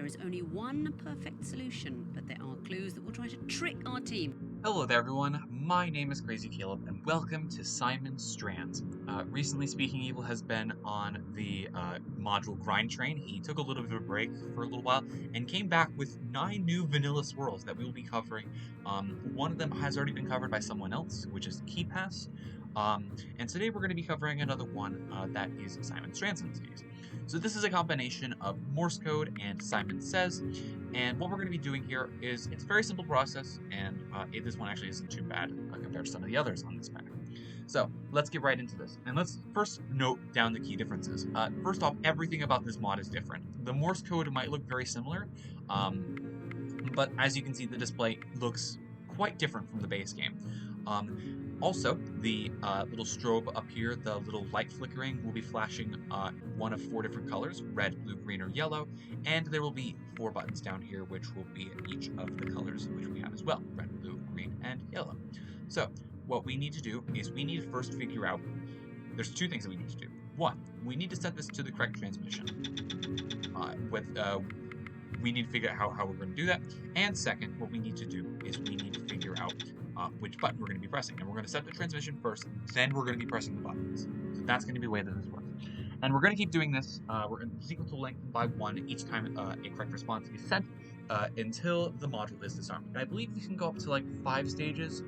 There is only one perfect solution, but there are clues that will try to trick our team. Hello there, everyone. My name is Crazy Caleb, and welcome to Simon's Strands. Recently, Speaking Evil has been on the module grind train. He took a little bit of a break for a little while and came back with 9 new vanilla swirls that we will be covering. One of them has already been covered by someone else, which is Key Pass. And today we're going to be covering another one that is Simon Strands in this case. So this is a combination of Morse code and Simon Says, and what we're going to be doing here is it's a very simple process, and this one actually isn't too bad compared to some of the others on this pack. So let's get right into this, and let's first note down the key differences. First off, everything about this mod is different. The Morse code might look very similar, but as you can see, the display looks quite different from the base game. Also, the little strobe up here, the little light flickering, will be flashing one of 4 different colors, red, blue, green, or yellow, and there will be 4 buttons down here, which will be each of the colors which we have as well, red, blue, green, and yellow. So, what we need to do is we need to first figure out, there's 2 things that we need to do. 1, we need to set this to the correct transmission. We need to figure out how we're going to do that, and second, what we need to do is we need to figure out which button we're going to be pressing. And we're going to set the transmission first, then we're going to be pressing the buttons. So that's going to be the way that this works. And we're going to keep doing this. We're going to sequence will lengthen by 1 each time a correct response is sent until the module is disarmed. And I believe we can go up to like 5 stages.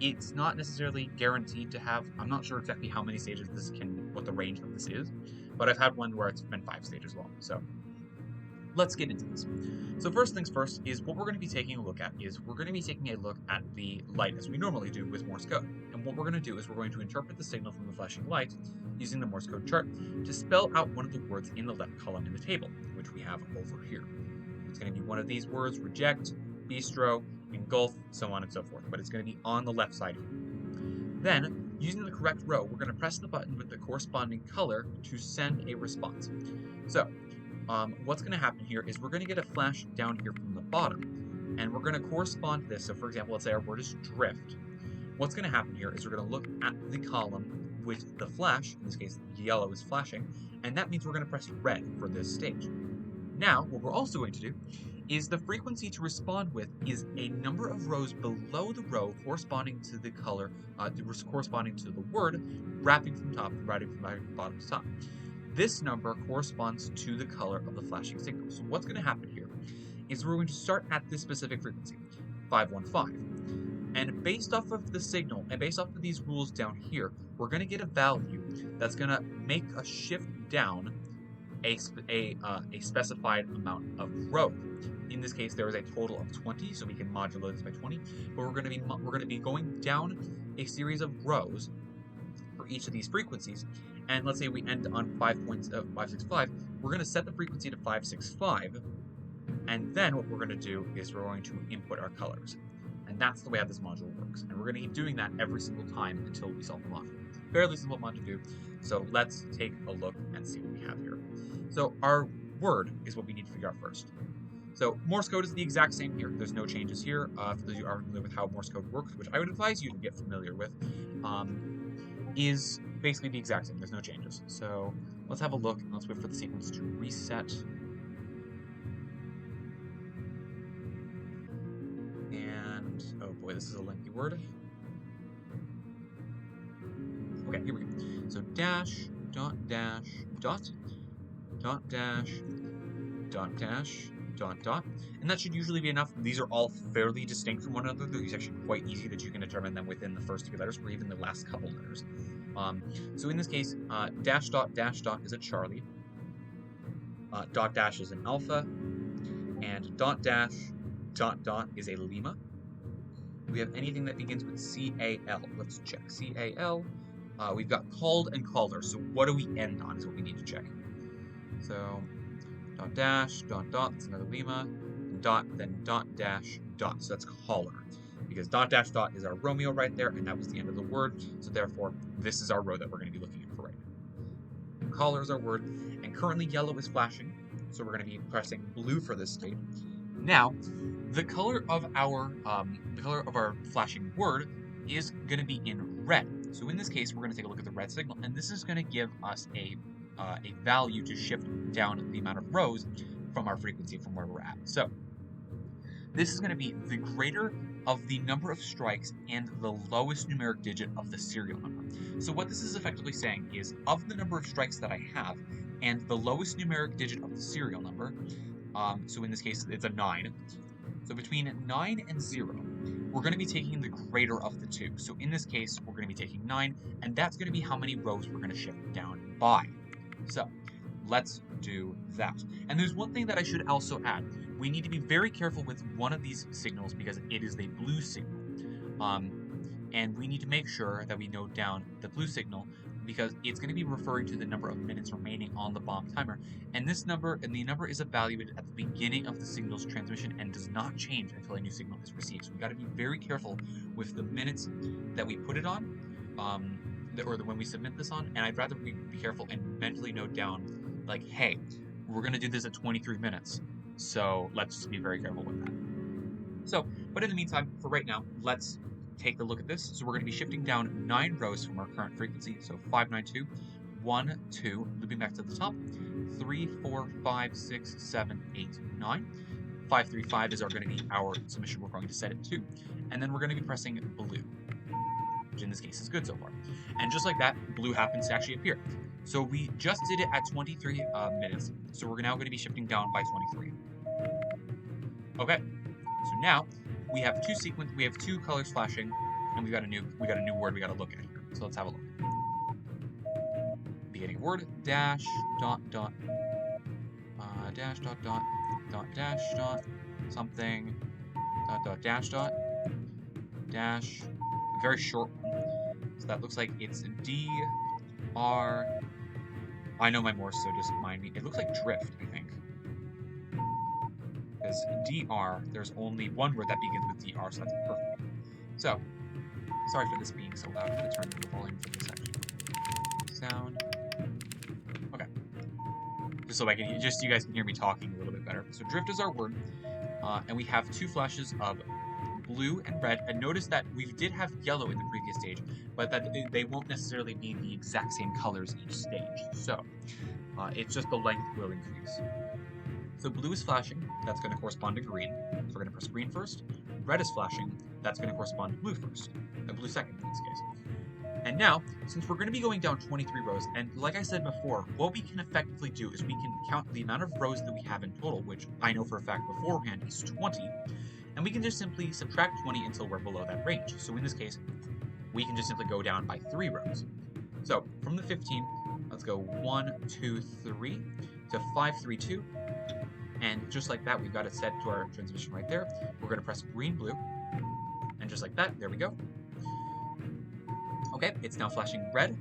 It's not necessarily guaranteed to have, I'm not sure exactly how many stages this can, what the range of this is, but I've had one where it's been 5 stages long. So let's get into this. So first things first is what we're going to be taking a look at is we're going to be taking a look at the light as we normally do with Morse code. And what we're going to do is we're going to interpret the signal from the flashing light using the Morse code chart to spell out one of the words in the left column in the table, which we have over here. It's going to be one of these words: reject, bistro, engulf, so on and so forth, but it's going to be on the left side here. Then, using the correct row, we're going to press the button with the corresponding color to send a response. So, what's going to happen here is we're going to get a flash down here from the bottom, and we're going to correspond to this. So for example, let's say our word is drift. What's going to happen here is we're going to look at the column with the flash, in this case yellow is flashing, and that means we're going to press red for this stage. Now, what we're also going to do is the frequency to respond with is a number of rows below the row corresponding to the color, corresponding to the word, wrapping from bottom to top. This number corresponds to the color of the flashing signal. So what's going to happen here is we're going to start at this specific frequency, 515. And based off of the signal, and based off of these rules down here, we're going to get a value that's going to make a shift down a specified amount of row. In this case, there is a total of 20, so we can modulate this by 20. But we're going to be going down a series of rows for each of these frequencies. And let's say we end on 5.565, we're going to set the frequency to 565, and then what we're going to do is we're going to input our colors. And that's the way how this module works. And we're going to keep doing that every single time until we solve the module. It's a fairly simple mod to do, so let's take a look and see what we have here. So our word is what we need to figure out first. So Morse code is the exact same here. There's no changes here. For those of you who are familiar with how Morse code works, which I would advise you to get familiar with, is basically the exact same. There's no changes. So let's have a look and let's wait for the sequence to reset. And oh boy, this is a lengthy word. Okay, here we go. So dash, dot, dash, dot, dot, dash, dot, dash, dot, dot. And that should usually be enough. These are all fairly distinct from one another. These are actually quite easy that you can determine them within the first 3 letters or even the last couple letters. So in this case, dash dot is a Charlie, dot dash is an Alpha, and dot dash dot is a Lima. Do we have anything that begins with C-A-L? Let's check. C-A-L. We've got called and caller. So what do we end on is what we need to check. So dot dash dot, that's another Lima, and dot, then dot dash dot. So that's caller. Because dot dash dot is our Romeo right there, and that was the end of the word, so therefore this is our row that we're going to be looking at for right now. Caller is our word, and currently yellow is flashing, so we're going to be pressing blue for this state. Now, the color of our flashing word is going to be in red. So in this case, we're going to take a look at the red signal, and this is going to give us a value to shift down the amount of rows from our frequency from where we're at. So this is going to be the greater of the number of strikes and the lowest numeric digit of the serial number. So what this is effectively saying is, of the number of strikes that I have and the lowest numeric digit of the serial number, so in this case it's a 9, so between 9 and 0, we're going to be taking the greater of the two. So in this case, we're going to be taking 9, and that's going to be how many rows we're going to shift down by. So let's do that. And there's one thing that I should also add. We need to be very careful with one of these signals because it is a blue signal. And we need to make sure that we note down the blue signal because it's going to be referring to the number of minutes remaining on the bomb timer. And the number is evaluated at the beginning of the signal's transmission and does not change until a new signal is received. So we got to be very careful with the minutes that we put it on, when we submit this on. And I'd rather we be careful and mentally note down, like, hey, we're going to do this at 23 minutes. So let's just be very careful with that. So, but in the meantime, for right now, let's take a look at this. So we're going to be shifting down 9 rows from our current frequency. So 592, 1, 2, looping back to the top, 3, 4, 5, 6, 7, 8, 9. 535 is going to be our submission we're going to set it to. And then we're going to be pressing blue, which in this case is good so far. And just like that, blue happens to actually appear. So we just did it at 23 minutes. So we're now going to be shifting down by 23. Okay. So now we have two colors flashing, and we got a new word we got to look at here. So let's have a look. Beginning word dash dot dot dash dot dot dot dash dot something dot dot dash very short one. So that looks like it's D-R. I know my Morse, so just mind me. It looks like drift, I think. Because DR, there's only one word that begins with DR, so that's perfect. So, sorry for this being so loud. I'm going to turn the volume for this actually. Sound. Okay. Just so you guys can hear me talking a little bit better. So drift is our word, and we have 2 flashes of blue and red. And notice that we did have yellow in the previous stage, but that they won't necessarily be the exact same colors each stage. So, it's just the length will increase. So blue is flashing, that's going to correspond to green. So we're going to press green first. Red is flashing, that's going to correspond to blue first. Blue second in this case. And now, since we're going to be going down 23 rows, and like I said before, what we can effectively do is we can count the amount of rows that we have in total, which I know for a fact beforehand is 20, and we can just simply subtract 20 until we're below that range. So in this case, we can just simply go down by 3 rows. So from the 15, let's go 1, 2, 3 to 5, 3, 2. And just like that, we've got it set to our transmission right there. We're going to press green, blue. And just like that, there we go. Okay, it's now flashing red.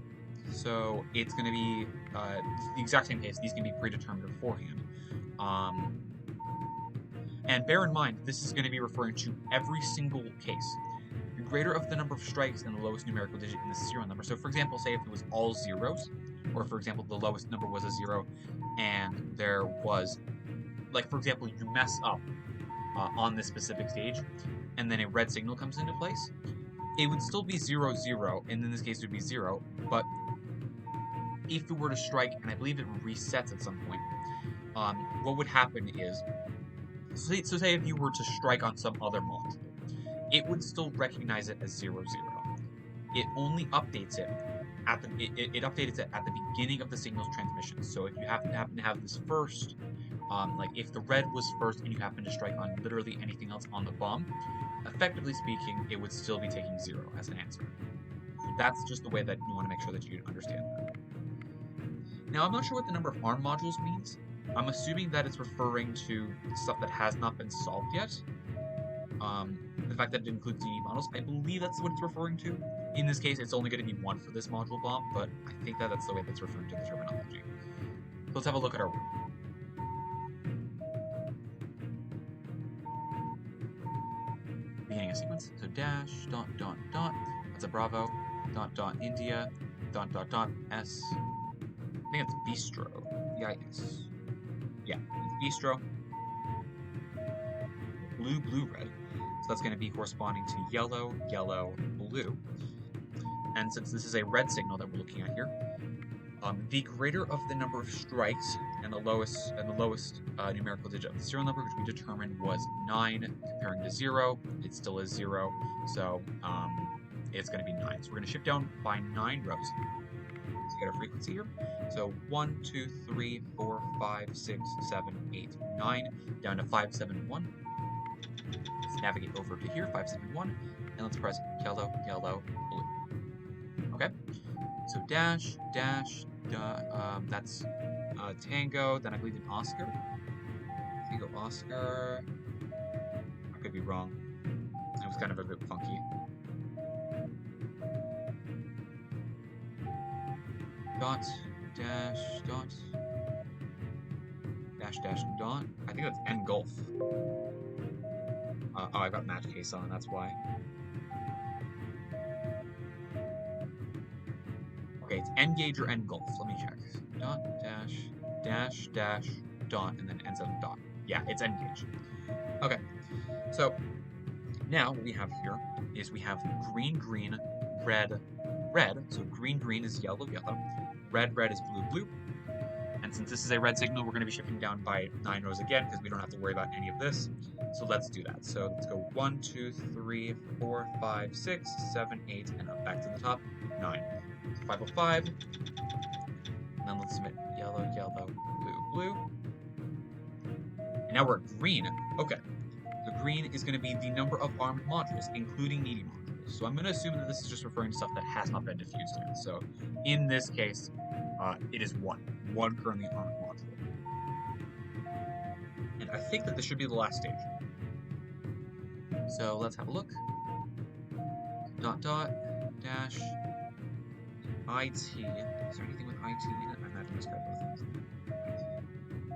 So it's going to be the exact same case. These can be predetermined beforehand. And bear in mind, this is going to be referring to every single case. The greater of the number of strikes and the lowest numerical digit in the serial number. So for example, say if it was all zeros, or for example, the lowest number was a 0, and there was, like for example, you mess up on this specific stage, and then a red signal comes into place, it would still be 0, 0, and in this case it would be 0, but if it were to strike, and I believe it resets at some point, what would happen is, so say if you were to strike on some other module, it would still recognize it as 0, 0. It only updates it at it updates it at the beginning of the signal's transmission. So if you happen to have this first, like if the red was first and you happen to strike on literally anything else on the bomb, effectively speaking, it would still be taking 0 as an answer. So that's just the way that you want to make sure that you understand that. Now, I'm not sure what the number of ARM modules means. I'm assuming that it's referring to stuff that has not been solved yet. The fact that it includes DD models, I believe that's what it's referring to. In this case, it's only going to be 1 for this module bomb, but I think that that's the way that's referring to the terminology. So let's have a look at our word. Beginning of sequence, so dash, dot, dot, dot, that's a Bravo, dot, dot, India, dot, dot, dot, S, I think it's bistro, B-I-S, yeah, it's bistro, blue, blue, red, so that's going to be corresponding to yellow, yellow, blue, and since this is a red signal that we're looking at here, The greater of the number of strikes and the lowest numerical digit of the serial number, which we determined was 9, comparing to 0, it still is 0, so it's going to be 9. So we're going to shift down by 9 rows to get our frequency here. So 1, 2, 3, 4, 5, 6, 7, 8, 9, down to 571. Let's navigate over to here, 571, and let's press yellow, yellow, blue. Okay, so dash, dash, that's Tango, then I believe an Oscar. Tango, Oscar. I could be wrong. It was kind of a bit funky. Dot, dash, dot, dash, dash, dot. I think that's engulf. Oh, I got match case on, that's why. Okay, it's engage or engulf. Let me check. Dot, dash, dash, dash, dot, and then ends up dot. Yeah, it's engage. Okay, so now what we have here is we have green, green, red, red. So green, green is yellow, yellow. Red, red is blue, blue. And since this is a red signal, we're going to be shifting down by 9 rows again because we don't have to worry about any of this. So let's do that. So let's go 1, 2, 3, 4, 5, 6, 7, 8, and up back to the top, 9. 505. And then let's submit yellow, yellow, blue, blue. And now we're at green. Okay. So green is going to be the number of armed modules, including needy modules. So I'm going to assume that this is just referring to stuff that has not been diffused yet. So in this case, it is 1. 1 currently armed module. And I think that this should be the last stage. So let's have a look. Dot, dot, dash, IT. Is there anything with IT in it? I imagine there's got both things. IT.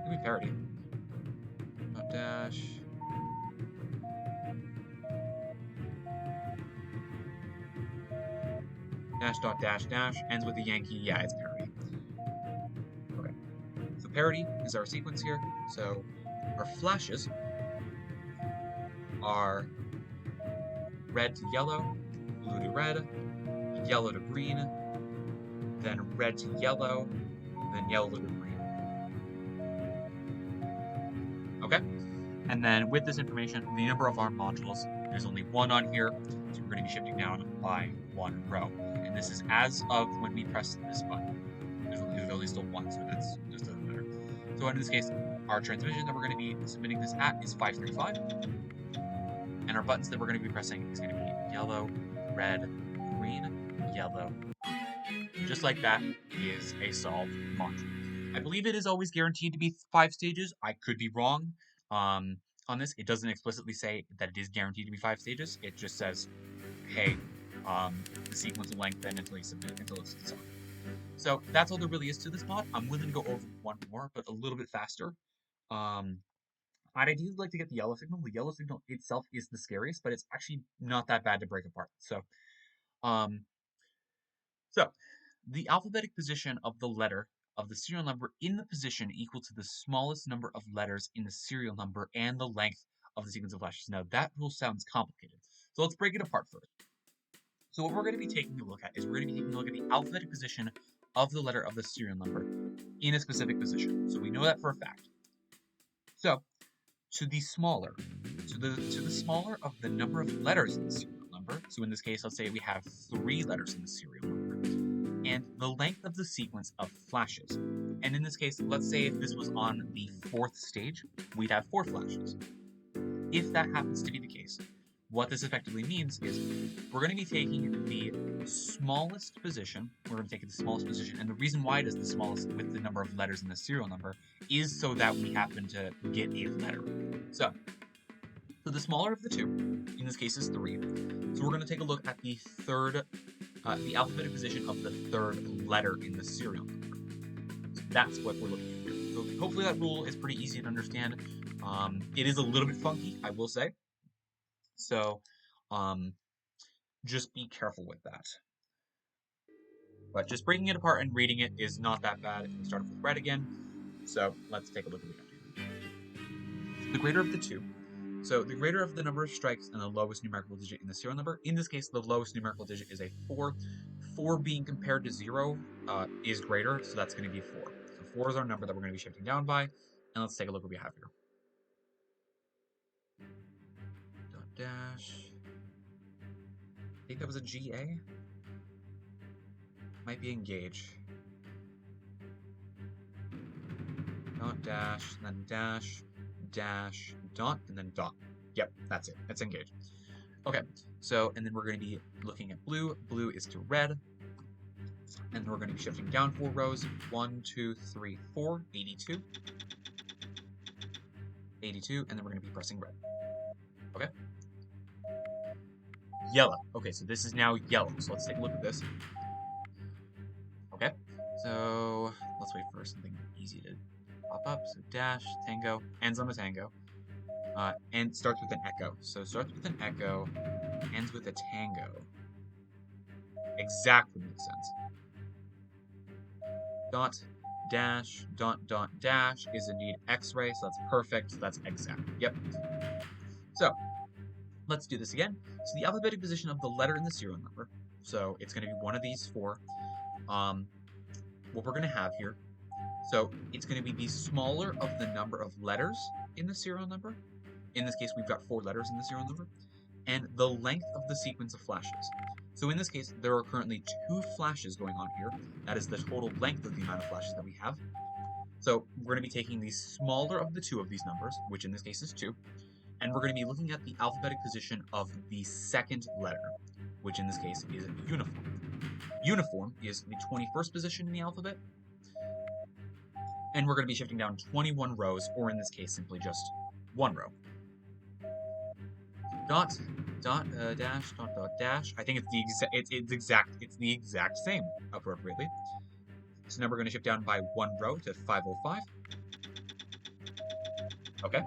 Maybe parity. Dot, dash. Dash, dot, dash, dash. Ends with the Yankee. Yeah, it's parity. Okay. So parity is our sequence here. So our flashes are red to yellow, blue to red, yellow to green, then red to yellow, then yellow to green. Okay? And then with this information, the number of armed modules, there's only 1 on here, so we're going to be shifting down by 1 row. And this is as of when we press this button. There's only still 1, so that's just doesn't matter. So in this case, our transmission that we're going to be submitting this at is 535. And our buttons that we're going to be pressing is going to be yellow, red, green, yellow. Just like that is a solved module. I believe it is always guaranteed to be 5 stages. I could be wrong on this. It doesn't explicitly say that it is guaranteed to be 5 stages. It just says, hey, the sequence will lengthen until you submit it, until it's solved. So that's all there really is to this mod. I'm willing to go over one more, but a little bit faster. I'd ideally like to get the yellow signal. The yellow signal itself is the scariest, but it's actually not that bad to break apart. So the alphabetic position of the letter of the serial number in the position equal to the smallest number of letters in the serial number and the length of the sequence of flashes. Now that rule sounds complicated. So let's break it apart first. So what we're going to be taking a look at is we're going to be taking a look at the alphabetic position of the letter of the serial number in a specific position. So we know that for a fact. So to the smaller of the number of letters in the serial number, so in this case, let's say we have 3 letters in the serial number, and the length of the sequence of flashes. And in this case, let's say if this was on the 4th stage, we'd have 4 flashes. If that happens to be the case, what this effectively means is we're going to be taking the smallest position. We're going to take the smallest position, and the reason why it is the smallest with the number of letters in the serial number is so that we happen to get a letter. So the smaller of the 2, in this case, is 3. So we're going to take a look at the the alphabetic position of the 3rd letter in the serial number. So that's what we're looking at here. So hopefully that rule is pretty easy to understand. It is a little bit funky, I will say. So, just be careful with that. But just breaking it apart and reading it is not that bad. We start with red again. So let's take a look at what we got here. The greater of the 2. So the greater of the number of strikes and the lowest numerical digit in the serial number. In this case, the lowest numerical digit is a 4. 4 being compared to 0 is greater, so that's going to be 4. So 4 is our number that we're going to be shifting down by, and let's take a look what we have here. Dot dash. I think that was a GA. Might be engage. Dot dash, and then dash, dash, dot, and then dot. Yep, that's it. That's engage. Okay, so, and then we're going to be looking at blue. Blue is to red. And we're going to be shifting down 4 rows. 1, 2, 3, 4, 82. 82, and then we're going to be pressing red. Okay? Yellow. Okay, so this is now yellow. So let's take a look at this. Okay, so let's wait for something easy to pop up. So dash, tango, ends on a tango. And starts with an echo. So starts with an echo, ends with a tango. Exactly makes sense. Dot, dash, dot, dot, dash is indeed X-ray, so that's perfect, so that's exact. Yep. So, let's do this again. So the alphabetic position of the letter in the serial number, so it's going to be one of these 4. What we're going to have here, so it's going to be the smaller of the number of letters in the serial number. In this case, we've got 4 letters in the serial number, and the length of the sequence of flashes. So in this case, there are currently 2 flashes going on here. That is the total length of the amount of flashes that we have. So we're going to be taking the smaller of the 2 of these numbers, which in this case is 2, and we're going to be looking at the alphabetic position of the second letter, which in this case is uniform. Uniform is the 21st position in the alphabet, and we're going to be shifting down 21 rows, or in this case, simply just 1 row. Dot, dot, dash, dot, dot, dash. I think it's the exact same appropriately. So now we're going to shift down by 1 row to 505. Okay.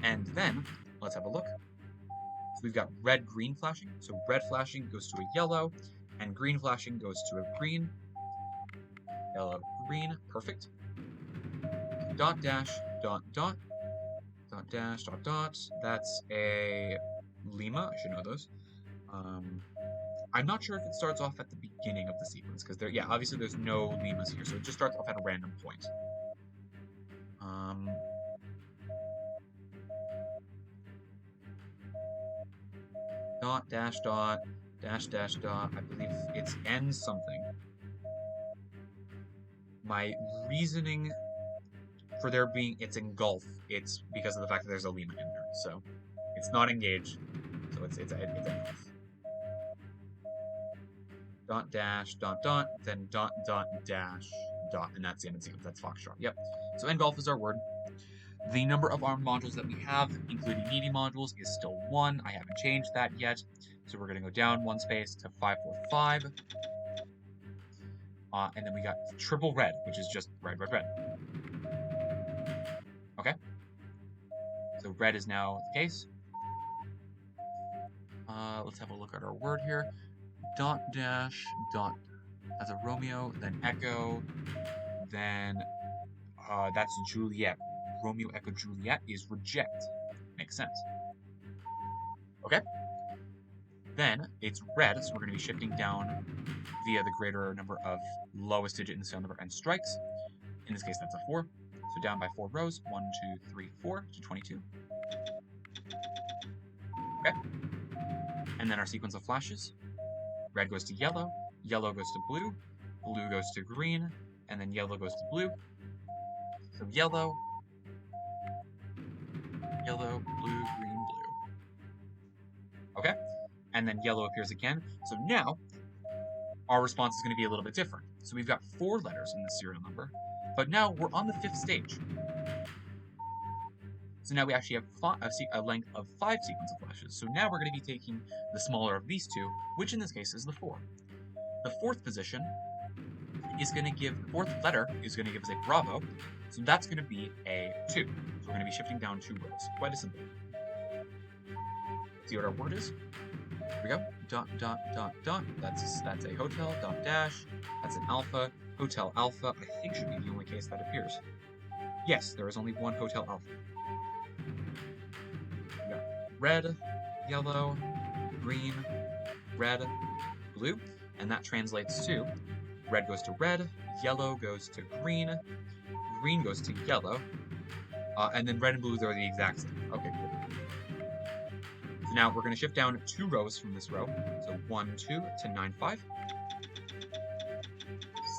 And then let's have a look. So we've got red, green flashing. So red flashing goes to a yellow, and green flashing goes to a green. Yellow, green, perfect. Dot, dash, dot, dot. Dot dash, dot, dot. That's a Lima. I should know those. I'm not sure if it starts off at the beginning of the sequence, because obviously there's no Limas here, so it just starts off at a random point. Dot, dash, dot, dash, dash, dot. I believe it's N something. My reasoning for there being it's engulf, it's because of the fact that there's a Lima in there. So it's not engaged, so it's engulf. Dot dash dot dot, then dot dot dash dot, and that's the end of the sequence. That's Foxtrot. Yep. So engulf is our word. The number of ARM modules that we have, including needy modules, is still 1. I haven't changed that yet. So we're going to go down 1 space to 545. And then we got triple red, which is just red, red, red. Okay. So red is now the case. Let's have a look at our word here. Dot dash dot as a Romeo, then echo, then that's Juliet. Romeo echo Juliet is reject. Makes sense. Okay. Then it's red, so we're going to be shifting down via the greater number of lowest digit in the serial number and strikes. In this case, that's a 4. So down by 4 rows. 1, 2, 3, 4 to 22. Okay. And then our sequence of flashes. Red goes to yellow, yellow goes to blue, blue goes to green, and then yellow goes to blue. So yellow, yellow, blue, green, blue. Okay? And then yellow appears again. So now, our response is going to be a little bit different. So we've got 4 letters in the serial number, but now we're on the 5th stage. So now we actually have a length of 5 sequence of flashes. So now we're going to be taking the smaller of these 2, which in this case is the 4. The 4th position is going to give, the 4th letter is going to give us a bravo. So that's going to be a 2. So we're going to be shifting down 2 rows. Quite a simple. See what our word is? Here we go. Dot, dot, dot, dot. That's a hotel. Dot dash. That's an alpha. Hotel alpha, I think, should be the only case that appears. Yes, there is only one hotel alpha. We got red, yellow, green, red, blue, and that translates to red goes to red, yellow goes to green, green goes to yellow, and then red and blues are the exact same. Okay, cool. So now we're going to shift down 2 rows from this row. So 1, 2 to 9, 5.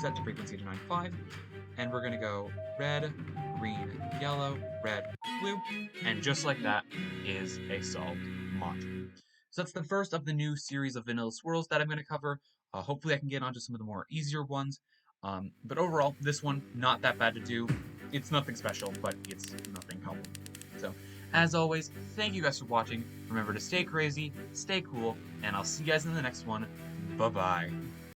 Set the frequency to 9, 5. And we're going to go red, green, yellow, red, blue. And just like that is a solved module. So that's the first of the new series of vanilla swirls that I'm going to cover. Hopefully I can get onto some of the more easier ones. But overall, this one, not that bad to do. It's nothing special, but it's nothing complicated. So, as always, thank you guys for watching. Remember to stay crazy, stay cool, and I'll see you guys in the next one. Bye-bye.